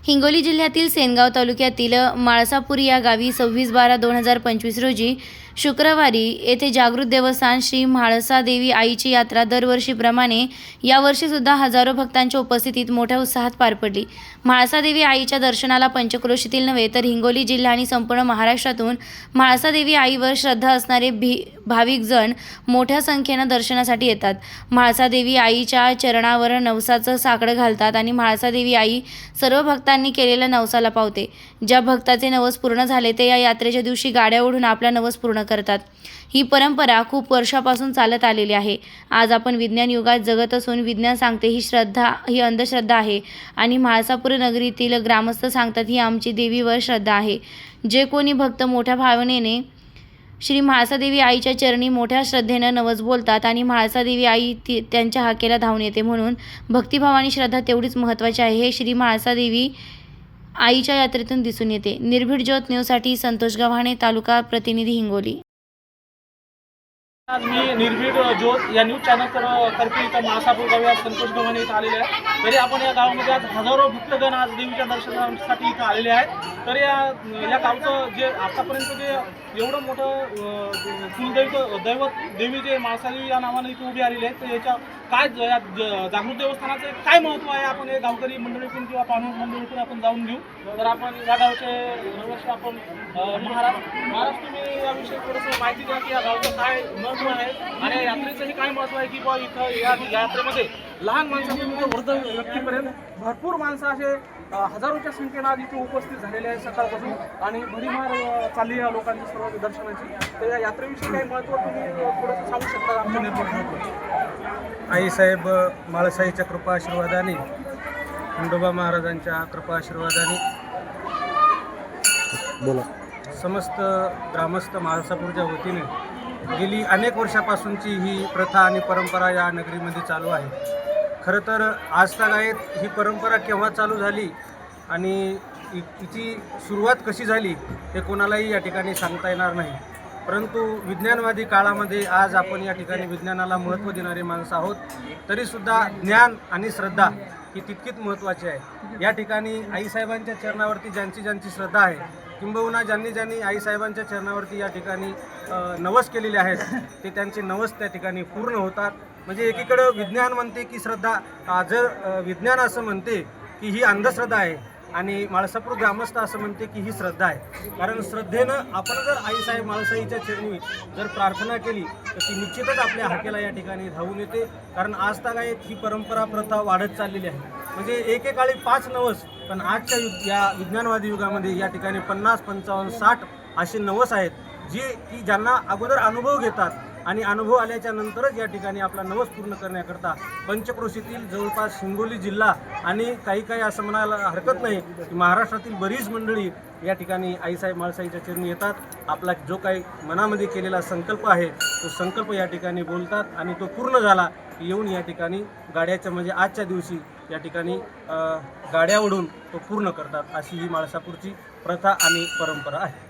हिंगोली जिल्ह्यातील सेनगाव तालुक्यातील माळसापूर या गावी 26/12/2025 रोजी शुक्रवारी येथे जागृत देवस्थान श्री म्हाळसादेवी आईची यात्रा दरवर्षीप्रमाणे यावर्षीसुद्धा हजारो भक्तांच्या उपस्थितीत मोठ्या उत्साहात पार पडली। म्हाळसादेवी आईच्या दर्शनाला पंचक्रोशीतील नव्हे तर हिंगोली जिल्हा आणि संपूर्ण महाराष्ट्रातून म्हाळसादेवी आईवर श्रद्धा असणारे भाविक जण मोठ्या संख्येने दर्शनासाठी येतात। म्हाळसादेवी आईच्या चरणावर नवसाचं साकडं घालतात आणि म्हाळसादेवी आई सर्व भक्तांनी केलेल्या नवसाला पावते। ज्या भक्ताचे नवस पूर्ण झाले ते या यात्रेच्या दिवशी गाड्या ओढून आपला नवस पूर्ण करतात। ही परंपरा खूप वर्षापासून चालत आलेली आहे। आज आपण विज्ञान युगात जगत असून विज्ञान सांगते ही अंधश्रद्धा आहे आणि म्हाळसापूर नगरीतील ग्रामस्थ सांगतात ही आमची देवीवर श्रद्धा आहे। जे कोणी भक्त मोठ्या भावनेने श्री म्हाळसादेवी आईच्या चरणी मोठ्या श्रद्धेनं नवस बोलतात आणि म्हाळसादेवी आई त्यांच्या हाकेला धावून येते। म्हणून भक्तिभाव आणि श्रद्धा तेवढीच महत्त्वाची आहे हे श्री म्हाळसादेवी आईच्या यात्रेतून दिसून येते। निर्भीड ज्योत न्यूजसाठी संतोष गव्हाणे, तालुका प्रतिनिधी, हिंगोली। आज मी निर्भीड ज्योत या न्यूज चॅनल तर्फे इथं म्हाळसापूर गावी आज संतोष गव्हाणे इथं आलेले आहे। तरी आपण या गावामध्ये आज हजारो भक्तगण आज देवीच्या दर्शनासाठी इथं आलेले आहेत। तर या गावचं जे आतापर्यंत जे एवढं मोठं दैवत देवी जे म्हाळसादेवी या नावाने इथे उभी आलेली आहेत, तर याच्या काय जागृत देवस्थानाचं काय महत्त्व आहे आपण हे गावकरी मंडळीतून किंवा पाहुणे मंडळीतून आपण जाऊन घेऊ। तर आपण या गावचे रहिवासी आपण महाराज तुम्ही याविषयी थोडंसं माहिती द्या की या गावचं काय महत्त्व आहे आणि या यात्रेचंही काय महत्त्व आहे की बा इथं या यात्रेमध्ये लहान माणसापासून वृद्ध व्यक्तीपर्यंत भरपूर माणसं असे हजारोच्या संख्येनं आज इथे उपस्थित झालेले आहेत सकाळपासून आणि भडीमार चालली आहे लोकांची सर्व दर्शनाची। तर या यात्रेविषयी काही महत्त्व तुम्ही थोडंसं सांगू शकता आमच्या निर्भर आईसाहेब म्हाळसाईच्या कृपा आशीर्वादाने, खंडोबा महाराजांच्या कृपा आशीर्वादाने समस्त ग्रामस्थ म्हाळसापूरच्या वतीने गेली अनेक वर्षापासूनची ही प्रथा आणि परंपरा या नगरीमध्ये चालू आहे। खरं तर आजतागायत ही परंपरा केव्हा चालू झाली आणि तिची सुरुवात कशी झाली हे कोणालाही या ठिकाणी सांगता येणार नाही। परंतु विज्ञानवादी काळामध्ये आज आपण या ठिकाणी विज्ञानाला महत्त्व देणारे माणसं आहोत, तरीसुद्धा ज्ञान आणि श्रद्धा ही तितकीच महत्त्वाची आहे। या ठिकाणी आईसाहेबांच्या चरणावरती ज्यांची श्रद्धा आहे, किंबहुना ज्यांनी आईसाहेबांच्या चरणावरती या ठिकाणी नवस केलेले आहेत ते त्यांचे नवस त्या ठिकाणी पूर्ण होतात। म्हणजे एकीकडं विज्ञान म्हणते की श्रद्धा, जर विज्ञान असं म्हणते की ही अंधश्रद्धा आहे आणि म्हाळसापूर ग्रामस्थ असं म्हणते की ही श्रद्धा आहे। कारण श्रद्धेनं आपण जर आईसाहेब म्हाळसाईच्या चरणी जर प्रार्थना केली तर ती निश्चितच आपल्या हाकेला या ठिकाणी धावून येते। कारण आजतागायत ही परंपरा प्रथा वाढत चाललेली आहे। म्हणजे एकेकाळी 5 नवस, पण आजच्या या विज्ञानवादी युगामध्ये या ठिकाणी 50, 55, 60 असे नवस आहेत की ज्यांना अगोदर अनुभव घेतात आणि अनुभव आल्याच्या नंतरच या ठिकाणी आपला नवस पूर्ण करण्याकरता पंचक्रोशीतील जवळपास हिंगोली जिल्हा आणि काही असं म्हणायला हरकत नाही की महाराष्ट्रातील बरीच मंडळी या ठिकाणी आईसाहेब म्हाळसाईच्या चरणी येतात। आपला जो काही मनामध्ये केलेला संकल्प आहे तो संकल्प या ठिकाणी बोलतात आणि तो पूर्ण झाला की येऊन या ठिकाणी गाड्याच्या म्हणजे आजच्या दिवशी या ठिकाणी गाड्या ओढून तो पूर्ण करतात। अशी ही म्हाळसापूरची प्रथा आणि परंपरा आहे।